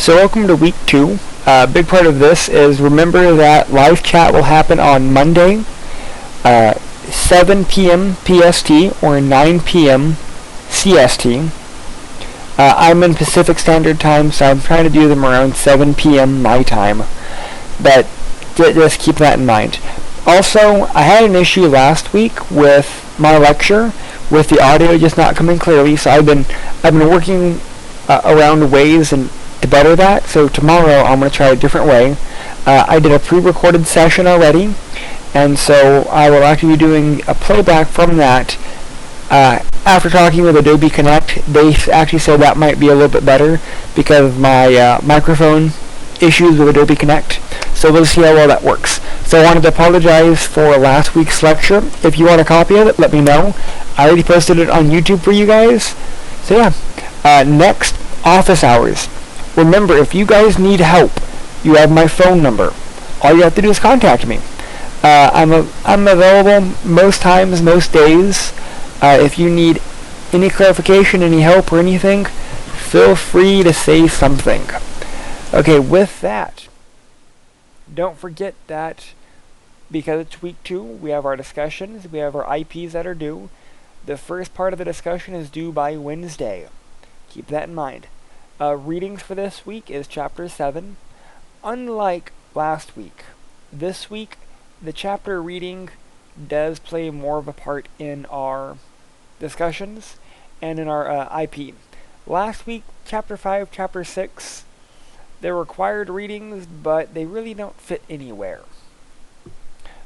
So welcome to week 2. A big part of this is remember that live chat will happen on Monday, 7 p.m. PST or 9 p.m. CST. I'm in Pacific Standard Time, so I'm trying to do them around 7 p.m. my time. But just keep that in mind. Also, I had an issue last week with my lecture, with the audio just not coming clearly. So I've been working around ways to better that. So tomorrow I'm going to try a different way. I did a pre-recorded session already, and so I will actually be doing a playback from that. After talking with Adobe Connect, they actually said that might be a little bit better because of my microphone issues with Adobe Connect. So we'll see how well that works. So I wanted to apologize for last week's lecture. If you want a copy of it, let me know. I already posted it on YouTube for you guys. So yeah, next, office hours. Remember, if you guys need help, you have my phone number. All you have to do is contact me. I'm available most times, most days. If you need any clarification, any help, or anything, feel free to say something. Okay, with that, don't forget that because it's week 2, we have our discussions, we have our IPs that are due. The first part of the discussion is due by Wednesday. Keep that in mind. Readings for this week is Chapter 7. Unlike last week, this week, the chapter reading does play more of a part in our discussions and in our IP. Last week, Chapter 5, Chapter 6, they're required readings, but they really don't fit anywhere.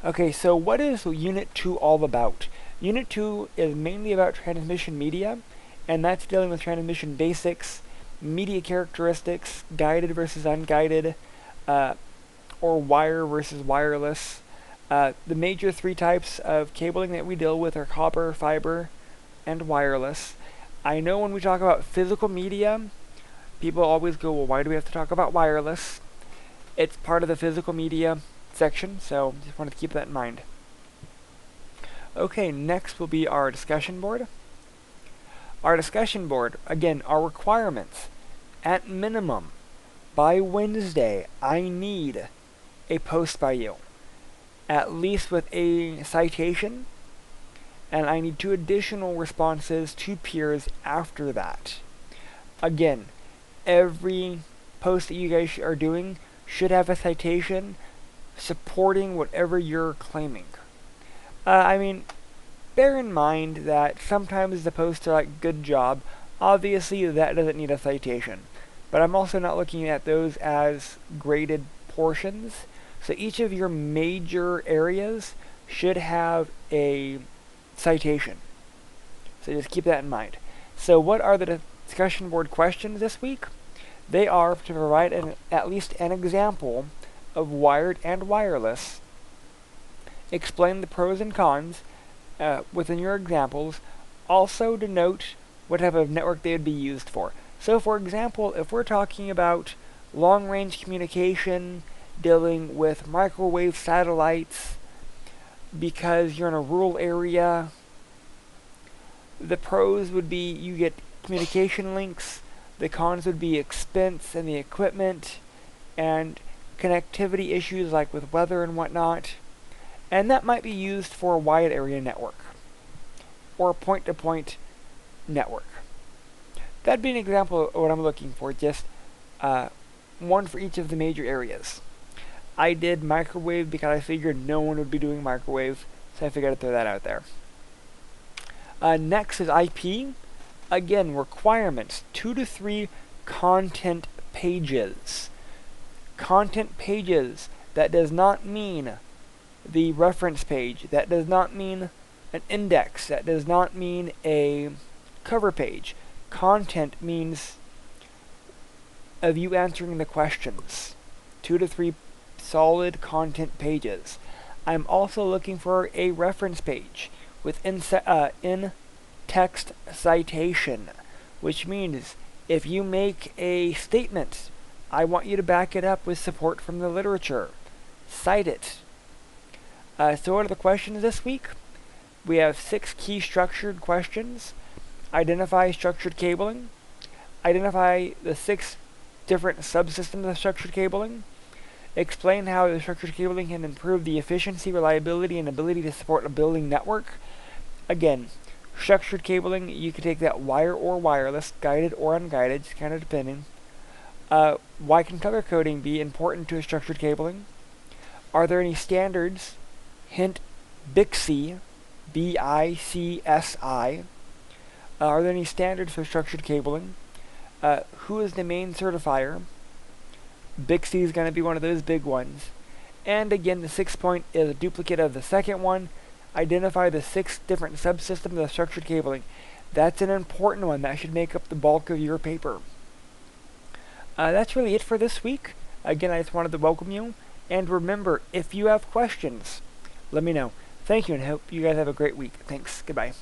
Okay, so what is Unit 2 all about? Unit 2 is mainly about transmission media, and that's dealing with transmission basics, media characteristics, guided versus unguided, or wire versus wireless. The major 3 types of cabling that we deal with are copper, fiber, and wireless. I know when we talk about physical media, people always go, well, why do we have to talk about wireless? It's part of the physical media section, so just wanted to keep that in mind. Okay, next will be our discussion board. Our discussion board, again, our requirements. At minimum, by Wednesday, I need a post by you, at least with a citation, and I need 2 additional responses to peers after that. Again, every post that you guys are doing should have a citation supporting whatever you're claiming. Bear in mind that sometimes the posts are like, good job. Obviously, that doesn't need a citation. But I'm also not looking at those as graded portions. So each of your major areas should have a citation. So just keep that in mind. So what are the discussion board questions this week? They are to provide at least an example of wired and wireless, explain the pros and cons within your examples, also denote what type of network they would be used for. So for example, if we're talking about long-range communication, dealing with microwave satellites, because you're in a rural area, the pros would be you get communication links, the cons would be expense and the equipment, and connectivity issues like with weather and whatnot, and that might be used for a wide area network or a point-to-point network. That'd be an example of what I'm looking for, just one for each of the major areas. I did microwave because I figured no one would be doing microwave, so I figured I'd throw that out there. Next is IP. Again, requirements, 2 to 3 content pages. Content pages, that does not mean the reference page, that does not mean an index, that does not mean a cover page. Content means of you answering the questions. 2 to 3 solid content pages. I'm also looking for a reference page with in-text citation, which means if you make a statement, I want you to back it up with support from the literature. Cite it. So what are the questions this week? We have 6 key structured questions. Identify structured cabling. Identify the 6 different subsystems of structured cabling. Explain how the structured cabling can improve the efficiency, reliability, and ability to support a building network. Again, structured cabling, you can take that wire or wireless, guided or unguided, just kind of depending. Why can color coding be important to a structured cabling? Are there any standards? Hint, BICSI, BICSI. Are there any standards for structured cabling? Who is the main certifier? BICSI is going to be one of those big ones. And again, the 6th point is a duplicate of the second one. Identify the 6 different subsystems of structured cabling. That's an important one. That should make up the bulk of your paper. That's really it for this week. Again, I just wanted to welcome you. And remember, if you have questions, let me know. Thank you, and hope you guys have a great week. Thanks. Goodbye.